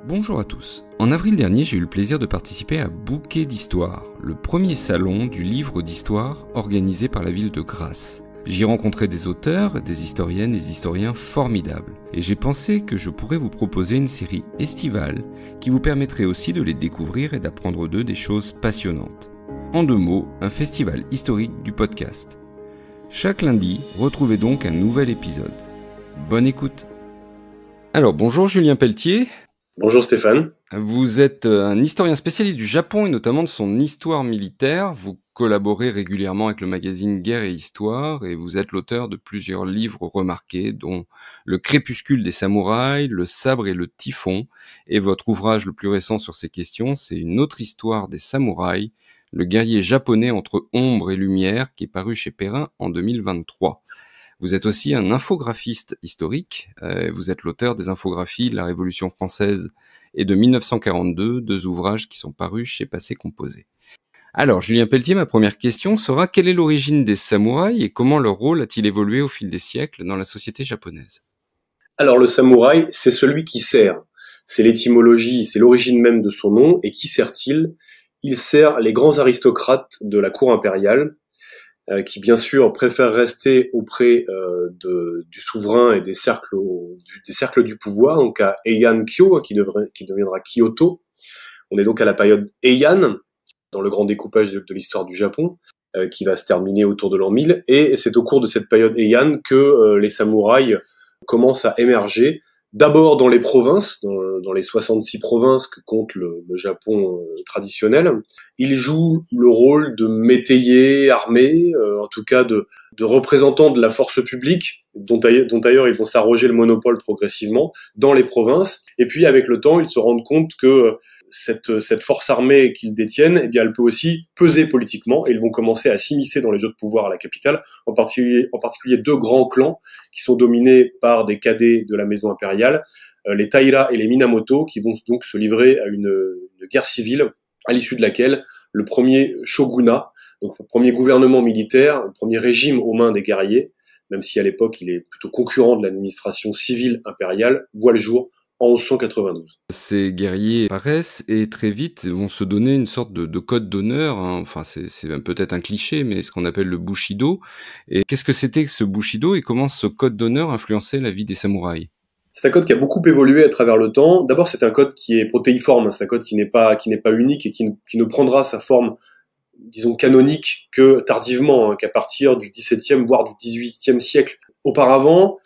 Bonjour à tous. En avril dernier, j'ai eu le plaisir de participer à Bouquet d'Histoire, le premier salon du livre d'histoire organisé par la ville de Grasse. J'y rencontrais des auteurs, des historiennes et des historiens formidables. Et j'ai pensé que je pourrais vous proposer une série estivale qui vous permettrait aussi de les découvrir et d'apprendre d'eux des choses passionnantes. En 2 mots, un festival historique du podcast. Chaque lundi, retrouvez donc un nouvel épisode. Bonne écoute. Alors bonjour Julien Pelletier. Bonjour Stéphane. Vous êtes un historien spécialiste du Japon et notamment de son histoire militaire. Vous collaborez régulièrement avec le magazine Guerre et Histoire et vous êtes l'auteur de plusieurs livres remarqués, dont Le Crépuscule des samouraïs, Le sabre et le typhon. Et votre ouvrage le plus récent sur ces questions, c'est Une autre histoire des samouraïs, le guerrier japonais entre ombre et lumière, qui est paru chez Perrin en 2023. Vous êtes aussi un infographiste historique. Vous êtes l'auteur des infographies de la Révolution française et de 1942, 2 ouvrages qui sont parus chez Passé Composé. Alors, Julien Pelletier, ma première question sera quelle est l'origine des samouraïs et comment leur rôle a-t-il évolué au fil des siècles dans la société japonaise ? Alors le samouraï, c'est celui qui sert. C'est l'étymologie, c'est l'origine même de son nom. Et qui sert-il ? Il sert les grands aristocrates de la cour impériale, qui bien sûr préfèrent rester auprès du souverain et des cercles du pouvoir, donc à Heian-kyo, qui deviendra Kyoto. On est donc à la période Heian, dans le grand découpage de l'histoire du Japon, qui va se terminer autour de l'an 1000, et c'est au cours de cette période Heian que les samouraïs commencent à émerger, d'abord dans les provinces, dans les 66 provinces que compte le Japon traditionnel. Ils jouent le rôle de métayers armés, en tout cas de représentants de la force publique, dont d'ailleurs ils vont s'arroger le monopole progressivement dans les provinces. Et puis avec le temps, ils se rendent compte que cette force armée qu'ils détiennent, eh bien, elle peut aussi peser politiquement, et ils vont commencer à s'immiscer dans les jeux de pouvoir à la capitale, en particulier 2 grands clans qui sont dominés par des cadets de la maison impériale, les Taira et les Minamoto, qui vont donc se livrer à une guerre civile, à l'issue de laquelle le premier shogunat, donc le premier gouvernement militaire, le premier régime aux mains des guerriers, même si à l'époque il est plutôt concurrent de l'administration civile impériale, voit le jour en 1192. Ces guerriers apparaissent et très vite vont se donner une sorte de code d'honneur, hein. Enfin c'est peut-être un cliché, mais ce qu'on appelle le Bushido. Et qu'est-ce que c'était que ce Bushido et comment ce code d'honneur influençait la vie des samouraïs ? C'est un code qui a beaucoup évolué à travers le temps. D'abord, c'est un code qui est protéiforme, c'est un code qui n'est pas unique et qui ne prendra sa forme, disons, canonique que tardivement, qu'à partir du XVIIe, voire du XVIIIe siècle. Auparavant,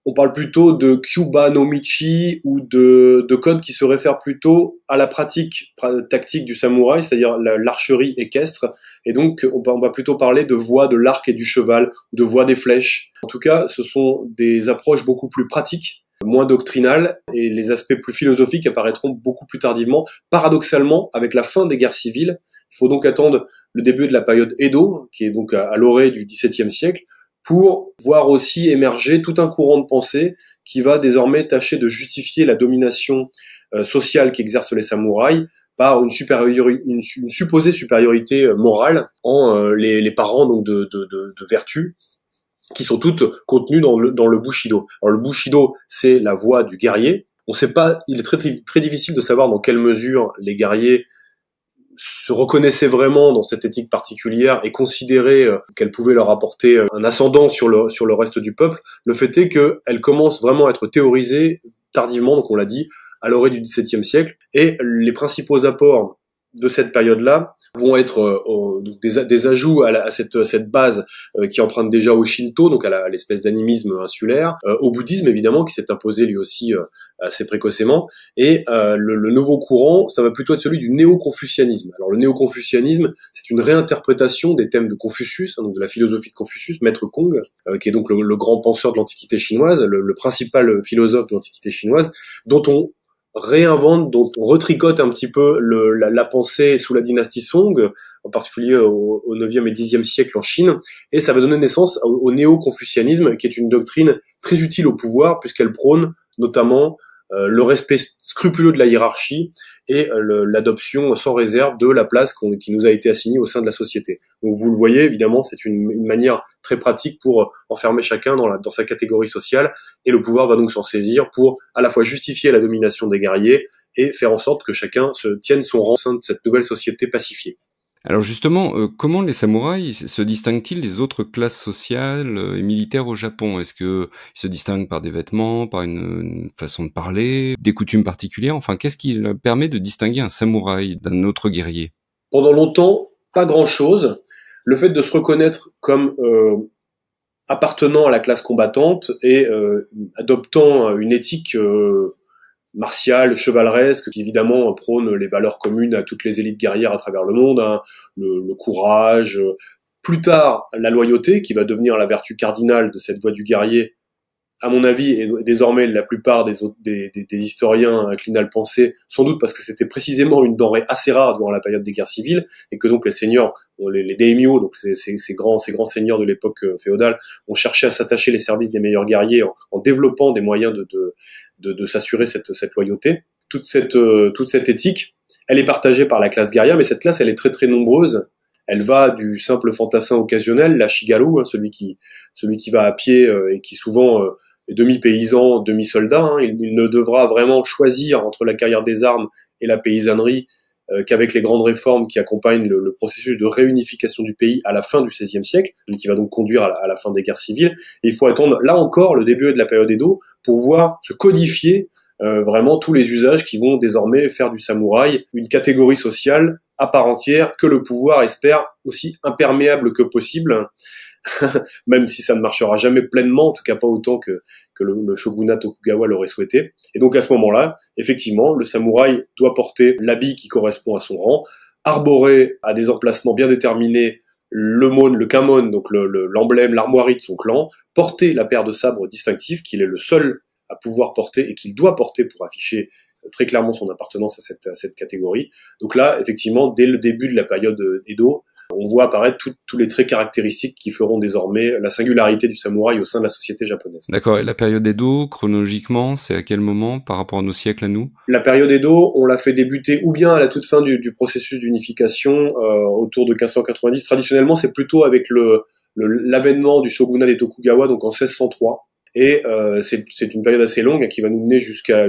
on parle plutôt de Kyuba no Michi ou de codes qui se réfèrent plutôt à la pratique tactique du samouraï, c'est-à-dire l'archerie équestre. Et donc, on va plutôt parler de voie de l'arc et du cheval, de voie des flèches. En tout cas, ce sont des approches beaucoup plus pratiques, moins doctrinales, et les aspects plus philosophiques apparaîtront beaucoup plus tardivement. Paradoxalement, avec la fin des guerres civiles, il faut donc attendre le début de la période Edo, qui est donc à l'orée du XVIIe siècle, pour voir aussi émerger tout un courant de pensée qui va désormais tâcher de justifier la domination sociale qu'exercent les samouraïs par une supposée supériorité morale en les parents donc de vertus qui sont toutes contenues dans le Bushido. Alors le Bushido, c'est la voie du guerrier. On sait pas, il est très difficile de savoir dans quelle mesure les guerriers se reconnaissaient vraiment dans cette éthique particulière et considéraient qu'elle pouvait leur apporter un ascendant sur le reste du peuple. Le fait est qu'elle commence vraiment à être théorisée tardivement, donc on l'a dit, à l'orée du XVIIe siècle, et les principaux apports de cette période-là vont être donc des ajouts à cette base qui emprunte déjà au Shinto, donc à l'espèce d'animisme insulaire, au bouddhisme évidemment qui s'est imposé lui aussi assez précocement, et le nouveau courant, ça va plutôt être celui du néo-confucianisme. Alors le néo-confucianisme, c'est une réinterprétation des thèmes de Confucius, donc de la philosophie de Confucius, Maître Kong, qui est donc le grand penseur de l'Antiquité chinoise, le principal philosophe de l'Antiquité chinoise, dont on retricote un petit peu la pensée sous la dynastie Song, en particulier au 9e et 10e siècle en Chine, et ça va donner naissance au néo-confucianisme, qui est une doctrine très utile au pouvoir, puisqu'elle prône notamment le respect scrupuleux de la hiérarchie et l'adoption sans réserve de la place qui nous a été assignée au sein de la société. Donc vous le voyez, évidemment, c'est une manière très pratique pour enfermer chacun dans sa catégorie sociale, et le pouvoir va donc s'en saisir pour à la fois justifier la domination des guerriers et faire en sorte que chacun se tienne son rang au sein de cette nouvelle société pacifiée. Alors justement, comment les samouraïs se distinguent-ils des autres classes sociales et militaires au Japon? Est-ce qu'ils se distinguent par des vêtements, par une façon de parler, des coutumes particulières? Enfin, qu'est-ce qui leur permet de distinguer un samouraï d'un autre guerrier? Pendant longtemps, pas grand-chose. Le fait de se reconnaître comme appartenant à la classe combattante et adoptant une éthique martiale, chevaleresque, qui évidemment prône les valeurs communes à toutes les élites guerrières à travers le monde, hein, le courage, plus tard la loyauté, qui va devenir la vertu cardinale de cette voie du guerrier, à mon avis, et désormais la plupart des historiens inclinent à le penser, sans doute parce que c'était précisément une denrée assez rare durant la période des guerres civiles, et que donc les seigneurs, les daimyo, donc ces grands seigneurs de l'époque féodale, ont cherché à s'attacher les services des meilleurs guerriers en développant des moyens de s'assurer cette loyauté. Toute cette éthique, elle est partagée par la classe guerrière, mais cette classe, elle est très très nombreuse. Elle va du simple fantassin occasionnel, l'ashigaru, hein, celui qui va à pied et qui souvent demi-paysan, demi-soldat, hein. Il ne devra vraiment choisir entre la carrière des armes et la paysannerie qu'avec les grandes réformes qui accompagnent le processus de réunification du pays à la fin du XVIe siècle, qui va donc conduire à la fin des guerres civiles. Et il faut attendre, là encore, le début de la période Edo pour voir se codifier vraiment tous les usages qui vont désormais faire du samouraï une catégorie sociale à part entière que le pouvoir espère aussi imperméable que possible, même si ça ne marchera jamais pleinement, en tout cas pas autant que le shogunat Tokugawa l'aurait souhaité. Et donc à ce moment-là, effectivement, le samouraï doit porter l'habit qui correspond à son rang, arborer à des emplacements bien déterminés le kamon, donc l'emblème, l'armoirie de son clan, porter la paire de sabres distinctifs qu'il est le seul à pouvoir porter et qu'il doit porter pour afficher très clairement son appartenance à cette catégorie. Donc là, effectivement, dès le début de la période Edo, on voit apparaître tous les traits caractéristiques qui feront désormais la singularité du samouraï au sein de la société japonaise. D'accord, et la période Edo, chronologiquement, c'est à quel moment par rapport à nos siècles à nous? La période Edo, on l'a fait débuter ou bien à la toute fin du processus d'unification, autour de 1590. Traditionnellement, c'est plutôt avec l'avènement du shogunat des Tokugawa, donc en 1603. Et c'est une période assez longue qui va nous mener jusqu'à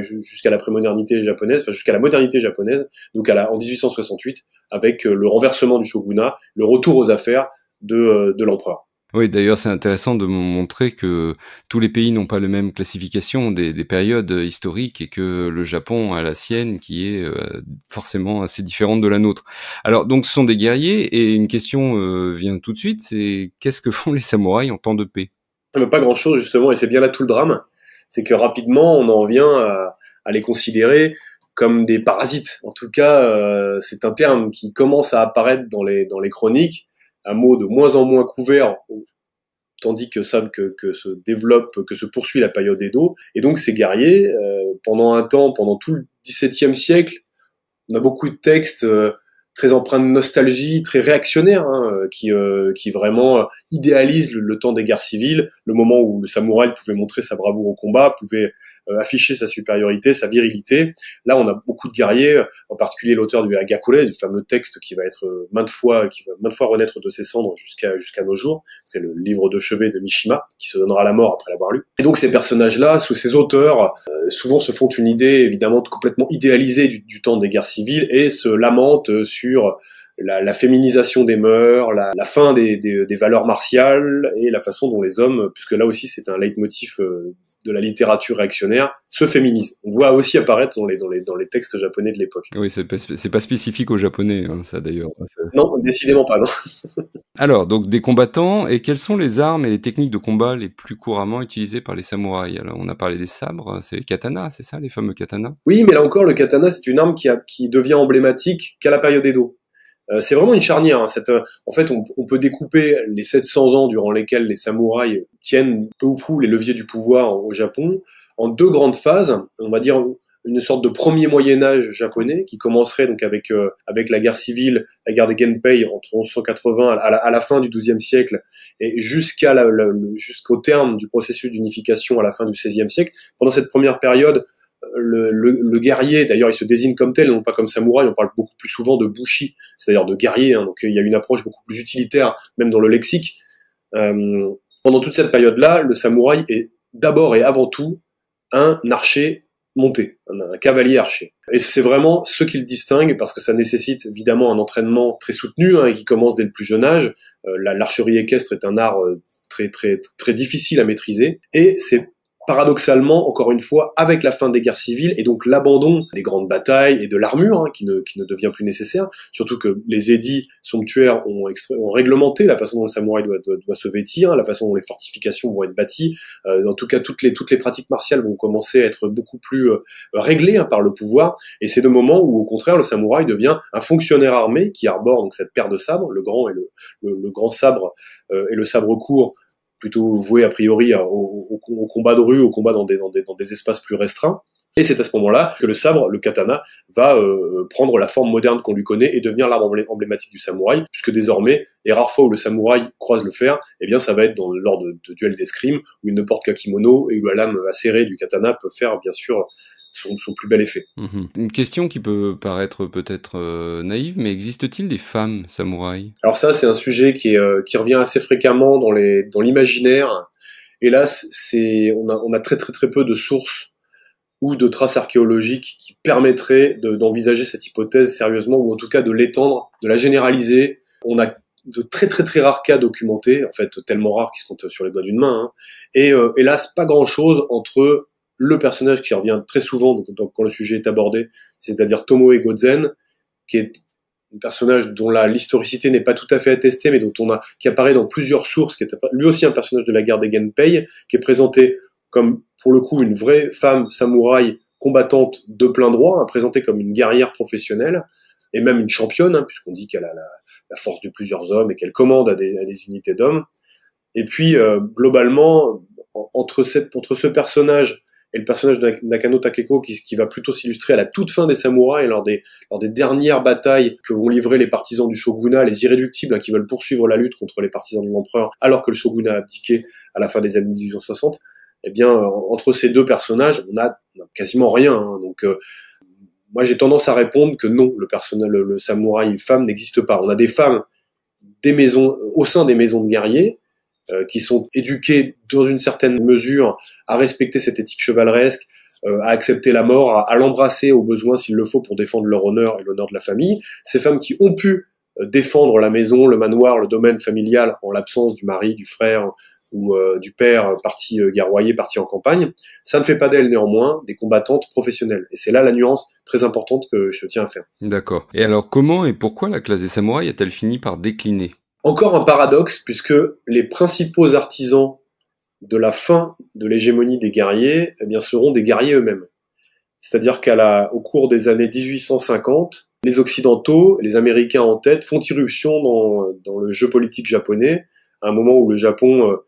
la prémodernité japonaise, enfin jusqu'à la modernité japonaise, donc en 1868, avec le renversement du shogunat, le retour aux affaires de l'empereur. Oui, d'ailleurs, c'est intéressant de montrer que tous les pays n'ont pas la même classification des périodes historiques et que le Japon a la sienne qui est forcément assez différente de la nôtre. Alors, donc, ce sont des guerriers et une question vient tout de suite, c'est qu'est-ce que font les samouraïs en temps de paix? Pas grand-chose justement, et c'est bien là tout le drame, c'est que rapidement on en vient à les considérer comme des parasites. En tout cas, c'est un terme qui commence à apparaître dans les chroniques, un mot de moins en moins couvert, tandis que se poursuit la période Edo. Et donc ces guerriers, pendant tout le XVIIe siècle, on a beaucoup de textes très empreint de nostalgie, très réactionnaire, hein, qui vraiment idéalise le temps des guerres civiles, le moment où le samouraï pouvait montrer sa bravoure au combat, pouvait afficher sa supériorité, sa virilité. Là, on a beaucoup de guerriers, en particulier l'auteur du Hagakure, du fameux texte qui va maintes fois renaître de ses cendres jusqu'à nos jours. C'est le livre de chevet de Mishima, qui se donnera la mort après l'avoir lu. Et donc ces personnages-là, sous ces auteurs, souvent se font une idée évidemment complètement idéalisée du temps des guerres civiles et se lamentent sur la féminisation des mœurs, la fin des valeurs martiales et la façon dont les hommes, puisque là aussi c'est un leitmotiv de la littérature réactionnaire, se féminisent. On voit aussi apparaître dans les textes japonais de l'époque. Oui, c'est pas spécifique aux japonais, hein, ça d'ailleurs. Non, décidément pas, non. Alors, donc des combattants, et quelles sont les armes et les techniques de combat les plus couramment utilisées par les samouraïs? Alors, on a parlé des sabres, c'est les katanas, c'est ça, les fameux katanas? Oui, mais là encore, le katana, c'est une arme qui devient emblématique qu'à la période Edo. C'est vraiment une charnière. Hein, en fait, on peut découper les 700 ans durant lesquels les samouraïs tiennent peu ou prou les leviers du pouvoir au Japon en deux grandes phases. On va dire une sorte de premier Moyen-Âge japonais qui commencerait donc avec la guerre civile, la guerre des Genpei entre 1180 à la fin du XIIe siècle et jusqu'au terme du processus d'unification à la fin du XVIe siècle. Pendant cette première période, le guerrier, d'ailleurs il se désigne comme tel, non pas comme samouraï, on parle beaucoup plus souvent de bushi, c'est-à-dire de guerrier, hein, donc il y a une approche beaucoup plus utilitaire, même dans le lexique. Pendant toute cette période-là, le samouraï est d'abord et avant tout un archer monté, un cavalier archer. Et c'est vraiment ce qui le distingue, parce que ça nécessite évidemment un entraînement très soutenu, hein, et qui commence dès le plus jeune âge. L'archerie équestre est un art très très très difficile à maîtriser, et c'est paradoxalement, encore une fois, avec la fin des guerres civiles et donc l'abandon des grandes batailles et de l'armure, hein, qui ne devient plus nécessaire, surtout que les édits somptuaires ont réglementé la façon dont le samouraï doit se vêtir, la façon dont les fortifications vont être bâties. En tout cas, toutes les pratiques martiales vont commencer à être beaucoup plus réglées, hein, par le pouvoir, et c'est de moments où, au contraire, le samouraï devient un fonctionnaire armé qui arbore donc cette paire de sabres, le grand et le grand sabre et le sabre court, plutôt voué a priori au combat de rue, au combat dans des espaces plus restreints. Et c'est à ce moment-là que le sabre, le katana, va prendre la forme moderne qu'on lui connaît et devenir l'arme emblématique du samouraï, puisque désormais, les rares fois où le samouraï croise le fer, eh bien ça va être lors de duels d'escrime, où il ne porte qu'un kimono et où la lame acérée du katana peut faire bien sûr son plus bel effet. Une question qui peut paraître peut-être naïve, mais existe-t-il des femmes samouraïs? Alors ça, c'est un sujet qui revient assez fréquemment dans l'imaginaire. Hélas, on a très très très peu de sources ou de traces archéologiques qui permettraient d'envisager cette hypothèse sérieusement, ou en tout cas de l'étendre, de la généraliser. On a de très très très rares cas documentés, en fait tellement rares qu'ils se comptent sur les doigts d'une main, hein. Et hélas, pas grand-chose entre le personnage qui revient très souvent donc, quand le sujet est abordé, c'est-à-dire Tomoe Gozen, qui est un personnage dont l'historicité n'est pas tout à fait attestée, mais qui apparaît dans plusieurs sources, qui est lui aussi un personnage de la guerre des Genpei, qui est présenté comme, pour le coup, une vraie femme samouraï combattante de plein droit, hein, présentée comme une guerrière professionnelle, et même une championne, hein, puisqu'on dit qu'elle a la force de plusieurs hommes et qu'elle commande à des unités d'hommes. Et puis, globalement, entre ce personnage et le personnage de Nakano Takeko qui va plutôt s'illustrer à la toute fin des samouraïs, lors des dernières batailles que vont livrer les partisans du shogunat, les irréductibles, hein, qui veulent poursuivre la lutte contre les partisans de l'empereur alors que le shogunat a abdiqué à la fin des années 1860, eh bien, entre ces deux personnages, on a quasiment rien, hein. Donc, moi j'ai tendance à répondre que non, le samouraï femme n'existe pas. On a des femmes au sein des maisons de guerriers, qui sont éduqués dans une certaine mesure à respecter cette éthique chevaleresque, à accepter la mort, à l'embrasser au besoin s'il le faut pour défendre leur honneur et l'honneur de la famille. Ces femmes qui ont pu défendre la maison, le manoir, le domaine familial en l'absence du mari, du frère ou du père parti guerroyer, parti en campagne, ça ne fait pas d'elles néanmoins des combattantes professionnelles. Et c'est là la nuance très importante que je tiens à faire. D'accord. Et alors comment et pourquoi la classe des samouraïs a-t-elle fini par décliner? Encore un paradoxe, puisque les principaux artisans de la fin de l'hégémonie des guerriers, eh bien, seront des guerriers eux-mêmes. C'est-à-dire qu'au cours des années 1850, les Occidentaux, les Américains en tête, font irruption dans le jeu politique japonais, à un moment où le Japon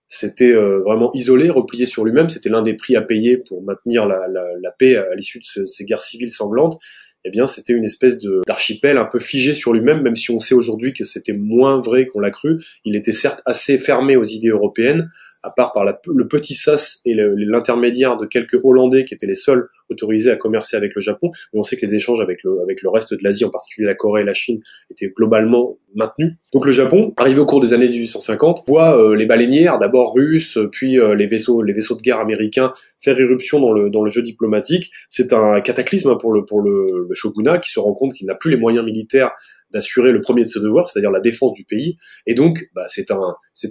s'était vraiment isolé, replié sur lui-même. C'était l'un des prix à payer pour maintenir la paix à l'issue de ces guerres civiles sanglantes. Eh bien, c'était une espèce d'archipel un peu figé sur lui-même, même si on sait aujourd'hui que c'était moins vrai qu'on l'a cru. Il était certes assez fermé aux idées européennes, à part par le petit sas et l'intermédiaire de quelques Hollandais qui étaient les seuls autorisés à commercer avec le Japon, mais on sait que les échanges avec le reste de l'Asie, en particulier la Corée et la Chine, étaient globalement maintenus. Donc le Japon, arrivé au cours des années 1850, voit les baleinières, d'abord russes, puis les vaisseaux de guerre américains faire irruption dans le jeu diplomatique. C'est un cataclysme, hein, pour le shogunat, qui se rend compte qu'il n'a plus les moyens militaires d'assurer le premier de ses devoirs, c'est-à-dire la défense du pays, et donc c'est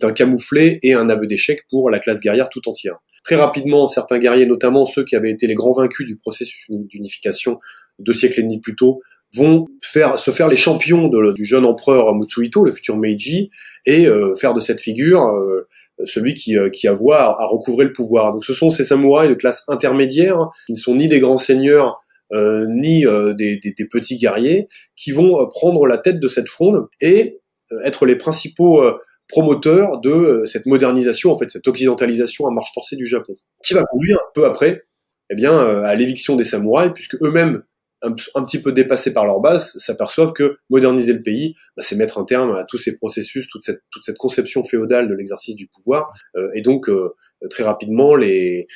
un camouflet et un aveu d'échec pour la classe guerrière tout entière. Très rapidement, certains guerriers, notamment ceux qui avaient été les grands vaincus du processus d'unification 2 siècles et demi plus tôt, vont se faire les champions du jeune empereur Mutsuhito, le futur Meiji, et faire de cette figure celui qui a voix à recouvrer le pouvoir. Donc ce sont ces samouraïs de classe intermédiaire, qui ne sont ni des grands seigneurs, ni des petits guerriers, qui vont prendre la tête de cette fronde et être les principaux promoteurs de cette modernisation, en fait, cette occidentalisation à marche forcée du Japon, qui va conduire peu après, eh bien, à l'éviction des samouraïs, puisque eux-mêmes, un petit peu dépassés par leur base, s'aperçoivent que moderniser le pays, c'est mettre un terme à tous ces processus, toute cette conception féodale de l'exercice du pouvoir, et donc très rapidement, les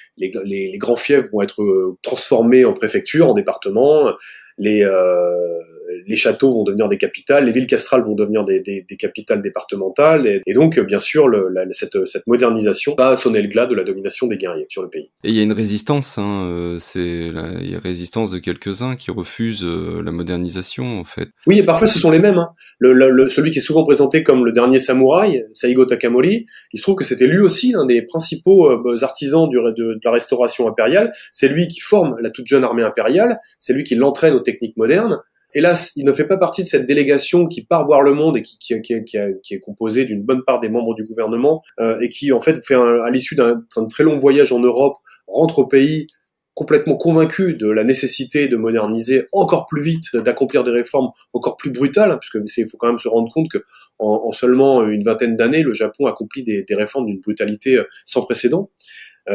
grands fiefs vont être transformés en préfectures, en départements. Les châteaux vont devenir des capitales, les villes castrales vont devenir des capitales départementales, et donc bien sûr cette modernisation va sonner le glas de la domination des guerriers sur le pays. Et il y a une résistance, il y a résistance de quelques-uns qui refusent la modernisation en fait. Oui, et parfois ce sont les mêmes. Hein. Celui qui est souvent présenté comme le dernier samouraï, Saigo Takamori, il se trouve que c'était lui aussi l'un des principaux artisans de la restauration impériale. C'est lui qui forme la toute jeune armée impériale, c'est lui qui l'entraîne aux techniques modernes. Hélas, il ne fait pas partie de cette délégation qui part voir le monde et qui est composée d'une bonne part des membres du gouvernement et qui, en fait, à l'issue d'un très long voyage en Europe, rentre au pays complètement convaincu de la nécessité de moderniser encore plus vite, d'accomplir des réformes encore plus brutales, hein, puisque il faut quand même se rendre compte que en seulement une vingtaine d'années, le Japon accomplit des réformes d'une brutalité sans précédent.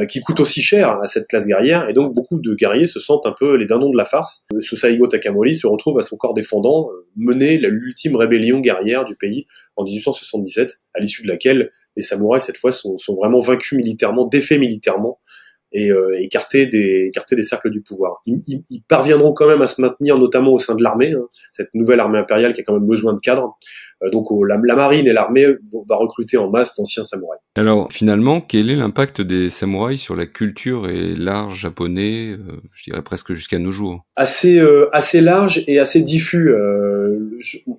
Qui coûte aussi cher à cette classe guerrière, et donc beaucoup de guerriers se sentent un peu les dindons de la farce. Ce Saigo Takamori se retrouve à son corps défendant mener l'ultime rébellion guerrière du pays en 1877, à l'issue de laquelle les samouraïs cette fois sont vraiment vaincus militairement, défaits militairement, et écartés des cercles du pouvoir. Ils parviendront quand même à se maintenir, notamment au sein de l'armée, hein, cette nouvelle armée impériale qui a quand même besoin de cadres. Donc la marine et l'armée va recruter en masse d'anciens samouraïs. Alors finalement, quel est l'impact des samouraïs sur la culture et l'art japonais, je dirais presque jusqu'à nos jours? Assez large et assez diffus.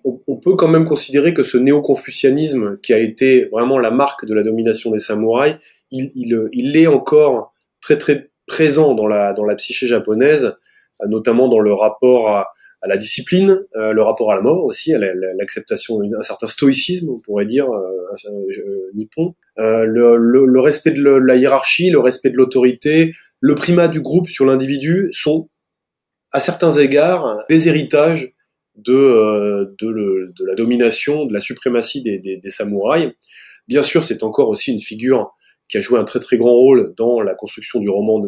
On peut quand même considérer que ce néo-confucianisme, qui a été vraiment la marque de la domination des samouraïs, il est encore très très présent dans la psyché japonaise, notamment dans le rapport à la discipline, le rapport à la mort aussi, à l'acceptation d'un certain stoïcisme, on pourrait dire, nippon, le respect de la hiérarchie, le respect de l'autorité, le primat du groupe sur l'individu sont à certains égards des héritages de la domination, de la suprématie des samouraïs. Bien sûr, c'est encore aussi une figure qui a joué un très très grand rôle dans la construction du roman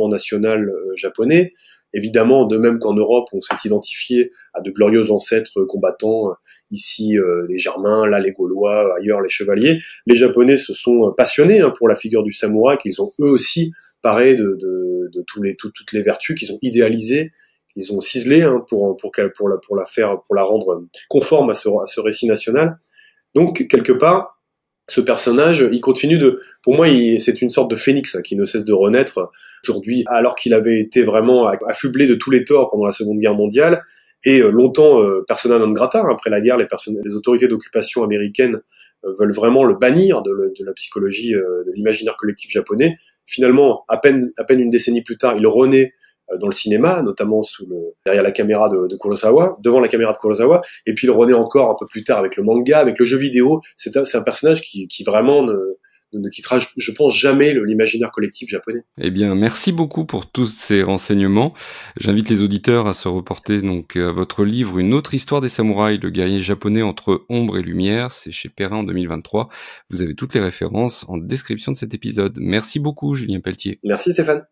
national japonais. Évidemment, de même qu'en Europe, on s'est identifié à de glorieux ancêtres combattants, ici les Germains, là les Gaulois, ailleurs les chevaliers. Les Japonais se sont passionnés pour la figure du samouraï, qu'ils ont eux aussi paré de toutes les vertus, qu'ils ont idéalisées, qu'ils ont ciselées pour la rendre conforme à ce récit national. Donc quelque part, ce personnage, il continue pour moi, c'est une sorte de phénix qui ne cesse de renaître aujourd'hui, alors qu'il avait été vraiment affublé de tous les torts pendant la Seconde Guerre mondiale, et longtemps persona non grata. Après la guerre, les autorités d'occupation américaines veulent vraiment le bannir de la psychologie, de l'imaginaire collectif japonais. Finalement, à peine une décennie plus tard, il renaît dans le cinéma, notamment derrière la caméra de Kurosawa, devant la caméra de Kurosawa, et puis il renaît encore un peu plus tard avec le manga, avec le jeu vidéo. C'est un personnage qui vraiment ne quittera, je pense, jamais l'imaginaire collectif japonais. Eh bien, merci beaucoup pour tous ces renseignements. J'invite les auditeurs à se reporter donc à votre livre Une autre histoire des samouraïs, le guerrier japonais entre ombre et lumière. C'est chez Perrin en 2023. Vous avez toutes les références en description de cet épisode. Merci beaucoup, Julien Pelletier. Merci Stéphane.